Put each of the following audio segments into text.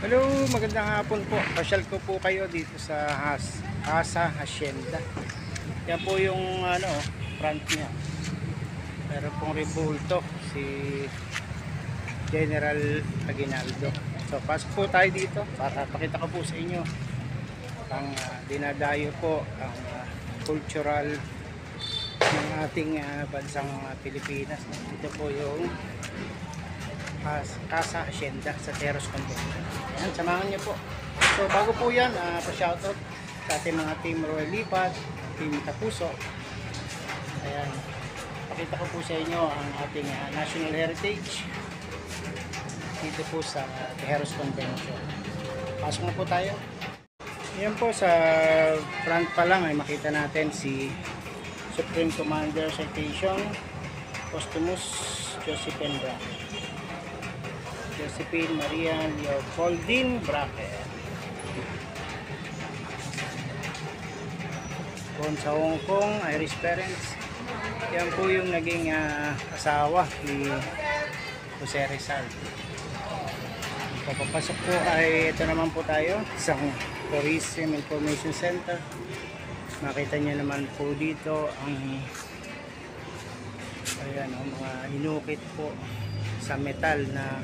Hello, magandang hapon po. Pasyal ko po kayo dito sa Casa Hacienda. Yan po yung front niya. Meron pong rebulto si General Aguinaldo. So pasok po tayo dito para pakita ko po sa inyo ang dinadayo po ang cultural ng ating bansang Pilipinas. Ito po yung Casa Hacienda sa Terrace Convention. Ayan, samahan niyo po. So bago po yan, pa-shoutout sa ating mga team Royal Lipat, team Tapuso. Ayan, pakita ko po sa inyo ang ating national heritage dito po sa Terrace Convention. Pasok na po tayo. Ayan po, sa front pa lang ay makita natin si Supreme Commander Citation Postumus Josephine Braque. Josephine Maria Leopoldine Braque. Born sa Hong Kong, Irish parents. Yan po yung naging asawa ni Jose Rizal. Papapasok po ay ito naman po tayo, isang Tourism Information Center. Makita niyo naman po dito ang mga inukit po sa metal na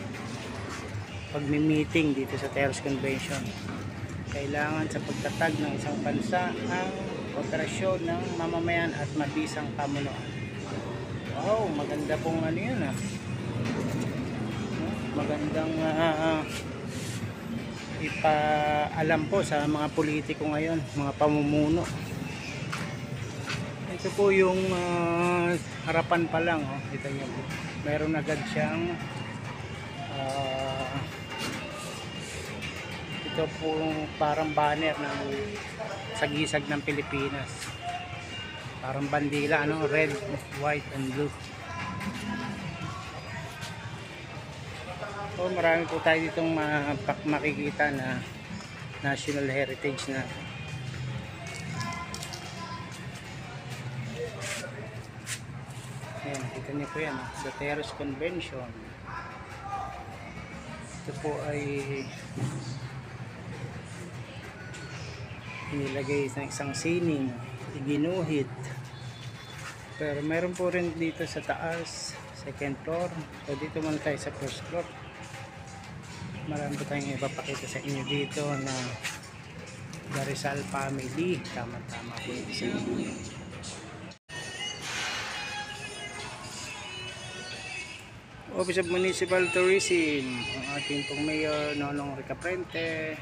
pagmi-meeting dito sa Terrace Convention. Kailangan sa pagtatag ng isang bansa ang kooperasyon ng mamamayan at mabisang pamunuan. Wow, maganda pong yan magandang ipaalam po sa mga politiko ngayon, mga pamumuno. Ito po yung harapan pa lang, kita niyo po. Meron agad siyang ito po parang banner ng sagisag ng Pilipinas. Parang bandila, red, white and blue. So, marami po tayo ditong makikita na national heritage na. Ayan, kita niyo po yan, sa Terrace Convention. Ito po ay inilagay sa isang sining, iginuhit. Pero meron po rin dito sa taas, second floor. So dito muna tayo sa first floor. Marami po tayong ipapakita sa inyo dito na the Rizal family. Tama-tama po ito sa inyo. Office of Municipal Tourism, ang ating pong Mayor Nonong Ricaprente,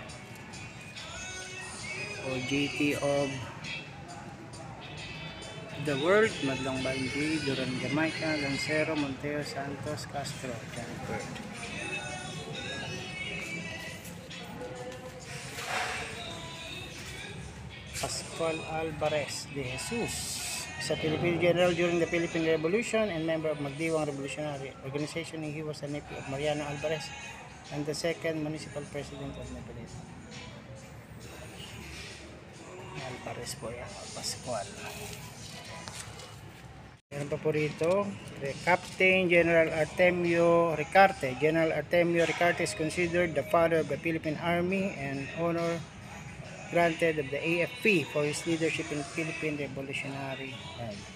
OJT of the World, Madlang Banji, Duran Jamaica, Lancero, Monteo, Santos, Castro, Janford. Pascual Alvarez de Jesus, sa Philippine General during the Philippine Revolution and member of Magdiwang Revolutionary Organization. He was a nephew of Mariano Alvarez and the second municipal president of Napoleon. Alvarez po yan, Pascual. Meron pa po rito, Captain General Artemio Ricarte. General Artemio Ricarte is considered the father of the Philippine Army and honor granted of the AFP for his leadership in Philippine Revolutionary Army.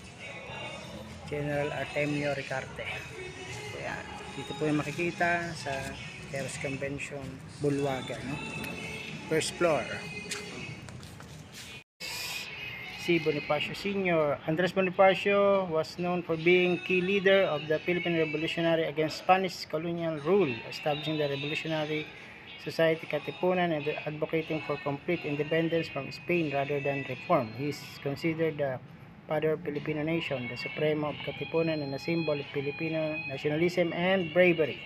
General Artemio Ricarte. Ayan. Dito po yung makikita sa Terrace Convention, Bulwagan, first floor. Si Bonifacio Sr. Andres Bonifacio was known for being key leader of the Philippine Revolutionary against Spanish colonial rule, establishing the Revolutionary Society Katipunan and advocating for complete independence from Spain rather than reform. He is considered the father of Filipino nation, the supremo of Katipunan, and a symbol of Filipino nationalism and bravery.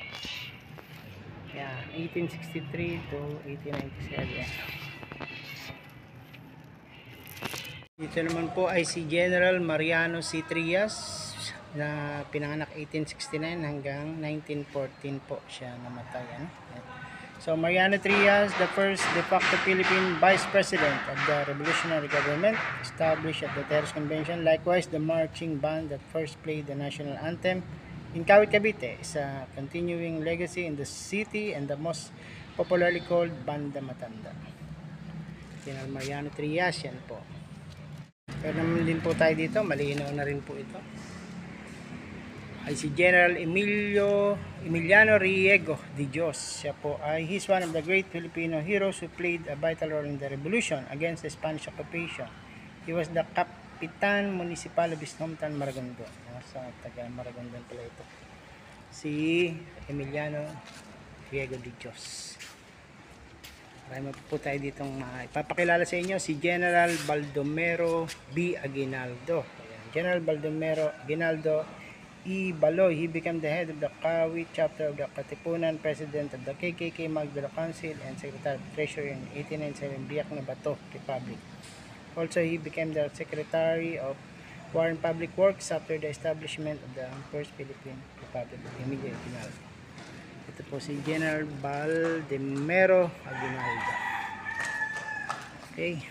Yeah, 1863 to 1897. Dito naman po ay si General Mariano C. Trias na pinanganak 1869 hanggang 1914 po siya namatay. So Mariano Trias, the first de facto Philippine Vice President of the Revolutionary Government, established at the Terrace Convention. Likewise, the marching band that first played the national anthem in Kawit, Cavite is a continuing legacy in the city and the most popularly called Banda Matanda. General Mariano Trias, yan po. Pero naman din po tayo dito, malinaw na rin po ito. Ay si General Emiliano Riego de Dios. Siya po ay he's one of the great Filipino heroes who played a vital role in the revolution against the Spanish occupation. He was the Kapitan Municipal of his hometown, Maragondon. Sa taga Maragondon pala ito. Si Emiliano Riego de Dios. Marami po tayo ditong ipapakilala sa inyo. Si General Baldomero B. Aguinaldo. Ayan. General Baldomero Aguinaldo E. Baloy. He became the head of the Kawit chapter of the Katipunan, President of the KKK Magdala Council, and Secretary of Treasury in 1897 Biak na Bato Republic. Also, he became the Secretary of War and Public Works after the establishment of the First Philippine Republic of Emilio Aguinaldo. Ito po si General Baldomero Aguinaldo. Okay.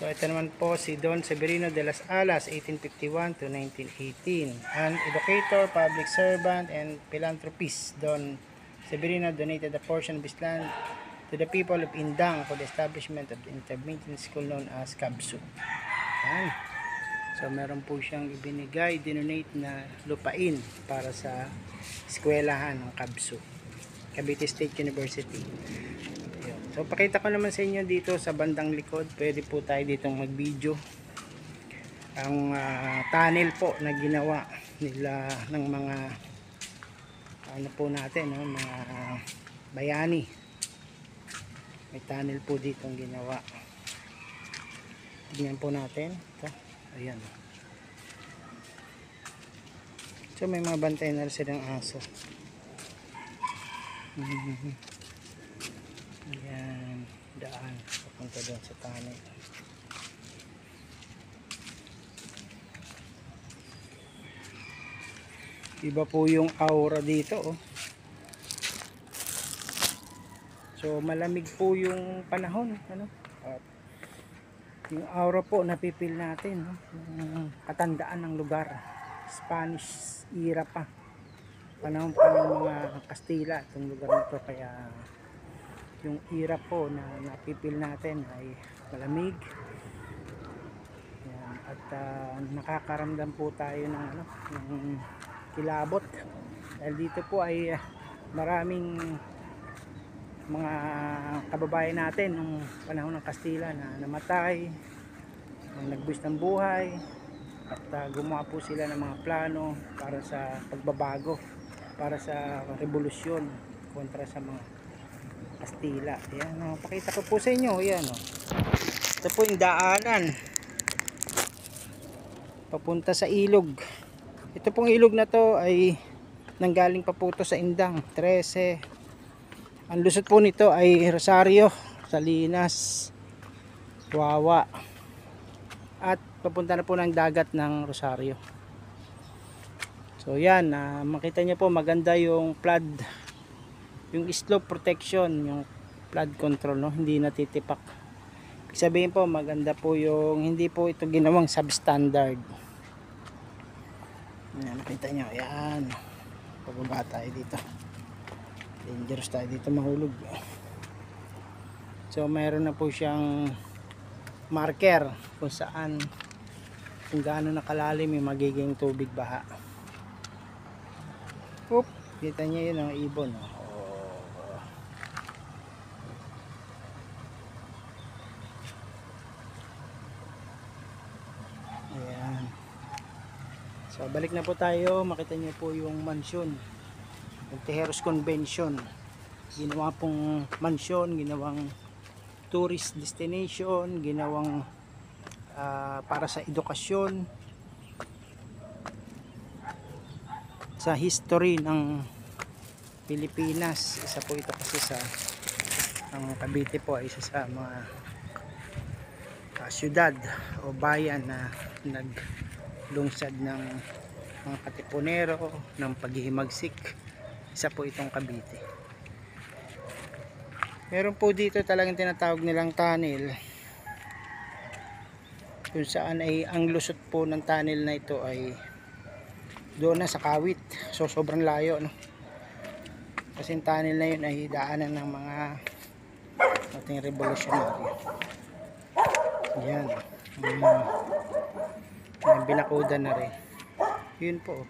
So ito naman po si Don Severino de las Alas, 1851 to 1918. An educator, public servant, and philanthropist. Don Severino donated a portion of his land to the people of Indang for the establishment of the intermediate school known as Kabsu. Yan. So meron po siyang ibinigay, dinonate na lupain para sa eskwelahan ng Kabsu, Cavite State University. Ayun. So pakita ko naman sa inyo dito sa bandang likod, pwede po tayo ditong mag video ang tunnel po na ginawa nila ng mga ano po natin, no? Mga bayani. May tunnel po ditong ginawa. Tingnan po natin ito. Ayan. So may mga bantay na rin silang aso. Ayan, daan papunta doon sa tunnel. Iba po yung aura dito, oh. So malamig po yung panahon, ano? At yung aura po napipil natin, no? Yung katandaan ng lugar. Spanish era pa. Panahon pa ng mga Kastila itong lugar nito, kaya yung era po na napipil natin ay malamig. Yan. At nakakaramdam po tayo ng ano, ng kilabot. Dahil dito po ay maraming mga kababayan natin nung panahon ng Kastila na namatay, nagbuwis ng buhay, at gumawa po sila ng mga plano para sa pagbabago, para sa revolusyon kontra sa mga Kastila. Ayan, oh, pakita ko po sa inyo. Ayan, oh. Ito po yung daanan papunta sa ilog. Ito pong ilog na to ay nanggaling pa po to sa Indang 13. Ang lusot po nito ay Rosario, Salinas, Wawa, at papunta na po ng dagat ng Rosario. So yan, makita nyo po maganda yung flood, yung slope protection, yung flood control, no? Hindi natitipak. Ibig sabihin po maganda po yung, hindi po ito ginawang substandard. Yan, makita nyo, yan. Pababa tayo dito. Dangerous tayo dito mahulog. So mayroon na po siyang marker kung saan, kung gaano nakalalim yung magiging tubig baha. Oop, kita niyo yun ang ibon, oh. Ayan. So balik na po tayo, makita niyo po yung mansyon, yung Tejeros Convention. Ginawa pong mansyon, ginawang tourist destination, ginawang para sa edukasyon, sa history ng Pilipinas. Isa po ito kasi sa ang Cavite po ay isa sa mga syudad o bayan na naglungsad ng mga Katipunero, ng paghihimagsik. Isa po itong Cavite. Meron po dito talagang tinatawag nilang tunnel, kung saan ay ang lusot po ng tunnel na ito ay doon na sa Kawit. So sobrang layo, no? Kasi yung tunnel na yun ay daanan ng mga ating revolutionary. Yan. May binakudan na rin. Yun po.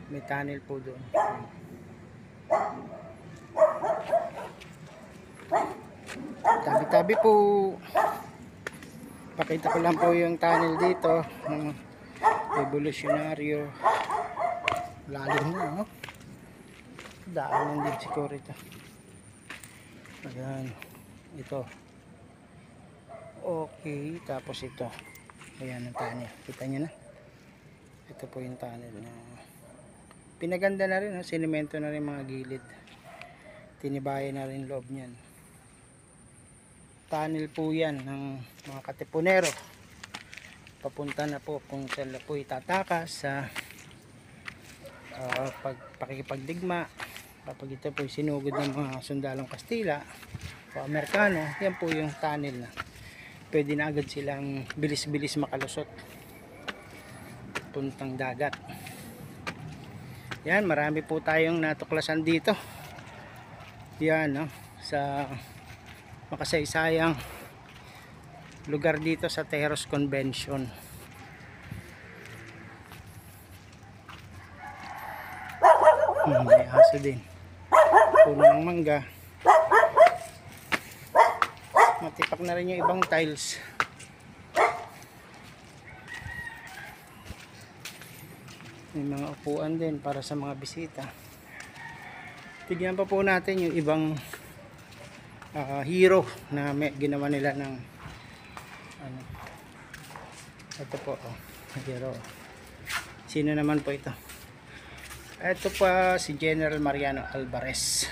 May tunnel po doon. Tabi-tabi po. Pakita ko lang po yung tunnel dito ng revolutionaryo. Lalim na, no? Daanan din siguro ito. Ayan. Ito. Okay. Tapos ito. Ayan ang tunnel. Kita nyo na. Ito po yung tunnel na pinaganda na rin. No? Sinemento na rin mga gilid. Tinibayan na rin loob niyan. Tunnel po yan ng mga katipunero. Papunta na po kung sila po itatakas sa pakikipagdigma. Kapag ito po sinugod ng mga sundalong Kastila o Amerikano, yan po yung tunnel na pwede na agad silang bilis-bilis makalusot puntang dagat. Yan, marami po tayong natuklasan dito. Yan, no? Sa makasaysayang lugar dito sa Tejeros Convention. May aso din. Puno ng mangga. Matipak na rin yung ibang tiles. May mga upuan din para sa mga bisita. Tignan pa po natin yung ibang hero na ginawa nila ng ano. Ito po, hero. Sino naman po ito? Ito pa si General Mariano Alvarez,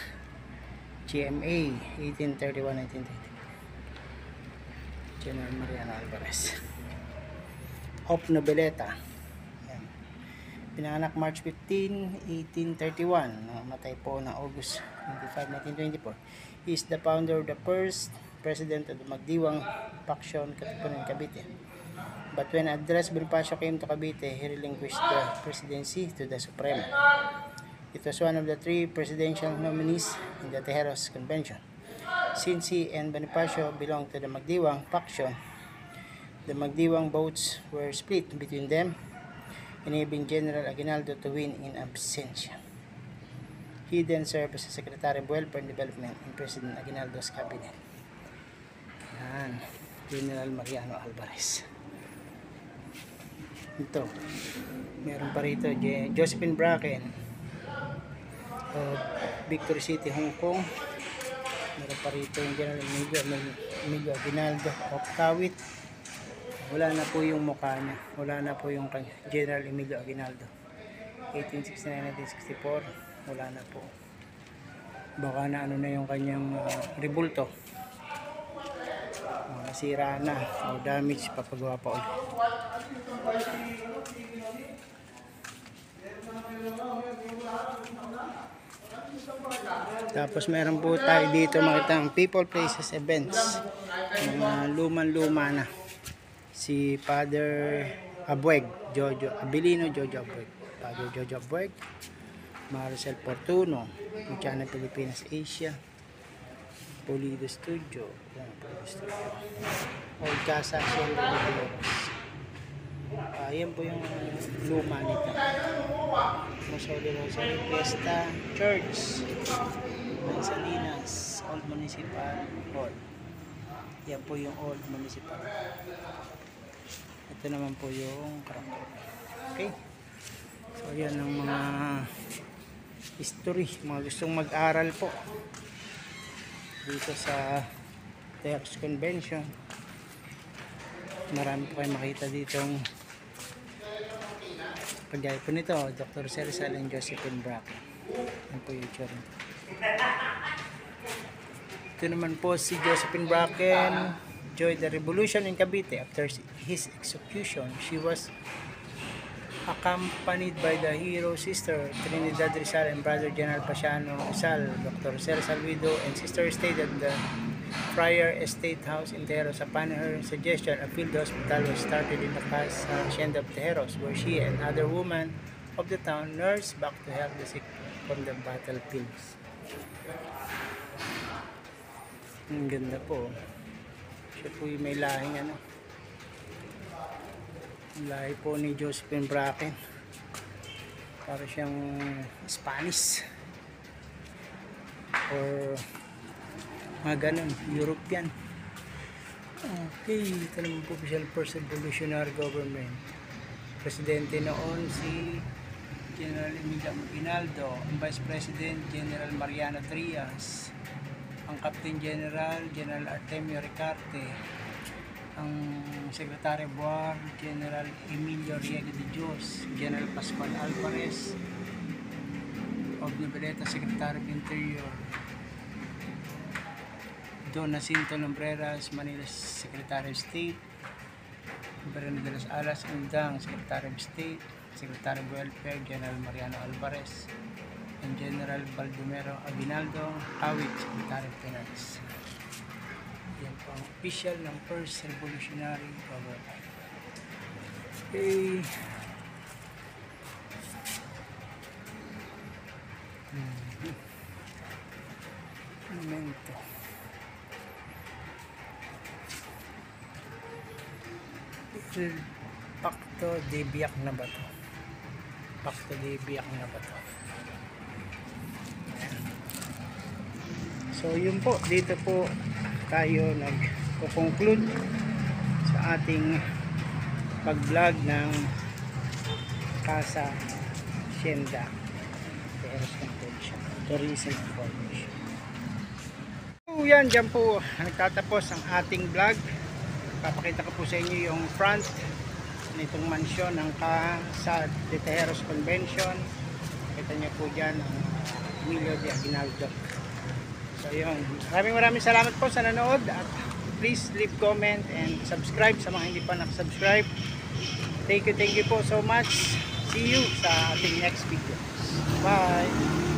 GMA 1831-1930. General Mariano Alvarez of Noveleta. Yan. Pinanganak March 15, 1831. Namatay po na August 25, 1924. He is the founder of the first president of the Magdiwang faction Katipunan Cavite. But when Andres Bonifacio came to Cavite, he relinquished the presidency to the Supremo. It was one of the three presidential nominees in the Tejeros Convention. Since he and Bonifacio belonged to the Magdiwang faction, the Magdiwang votes were split between them, enabling General Aguinaldo to win in absentia. He then served as Secretary of Welfare and Development in President Aguinaldo's cabinet. Yan, General Mariano Alvarez. Ito, meron pa rito Josephine Bracken of Victory City, Hong Kong. Meron pa rito yung General Emilio Aguinaldo of Kawit. Wala na po yung mukha niya, wala na po yung General Emilio Aguinaldo 1869-1964. wala na po, baka na ano na yung kanyang rebulto, nasira na o damage, papagawa pa ulit. Tapos meron po tayo dito makita ang people, places, events, mga luman-luma na. Si Father Abueg, Jojo Abilino, Jojo Abueg, Father Jojo Abueg, Maricel Portuno, Luciana Pilipinas Asia, Pulido Studio, Old Casa Cielo de Dolores. Ayan po yung luma nito. Museo de Rosario Fiesta Church, Salinas, Old Municipal Hall. Yan po yung Old Municipal. Ito naman po yung Karangkol. Okay. So yan ang mga history, mga gustong mag-aral po dito sa Tejeros Convention. Marami po kayo makita dito ang kagaya po nito, Dr. Cersal and Josephine Bracken. Yan po yung itsura. Ito naman po si Josephine Bracken joined the revolution in Cavite. After his execution, she was accompanied by the hero sister Trinidad Rizal and brother General Pasiano Rizal, Dr. Cersal widow and sister stayed at the Friar Estate House in Tejeros. Upon her suggestion, a field hospital was started in the Casa Hacienda of Tejeros, where she and other women of the town nursed back to help the sick from the battlefields. Ang ganda po. Siya po yung may lahing ano. Lahi po ni Josephine Bracken. Para siyang Spanish. Or mga ganun, European. Okay, ito naman po official first revolutionary government. Presidente noon si General Emilio Aguinaldo, ang Vice President General Mariano Trias, ang Captain General General Artemio Ricarte, ang Secretary of War General Emilio Riego de Dios, General Pascual Alvarez of Noveleta, Secretary of Interior, Don Jacinto Lumbreras, Manila Secretary of State, Breno de las Alas Undang, Secretary of State, Secretary of Welfare General Mariano Alvarez, and General Baldomero Aguinaldo Awit, Secretary of Finance. Yan po ang official ng First Revolutionary Government. Okay. Momento. Pacto de Biak na ba to? Pacto de Biak na ba to? So yun po, dito po tayo nag-conclude sa ating pag-vlog ng Casa Hacienda Tejeros Convention Tourism Information. So yan, dyan po nagtatapos ang ating vlog. Papakita ko po sa inyo yung front nitong mansyon ng Casa de Tejeros Convention. Kita niyo po dyan ang Emilio de Aguinaldo. So yun, maraming salamat po sa nanood at please leave comment and subscribe sa mga hindi pa nakasubscribe. Thank you po so much. See you sa ating next video. Bye!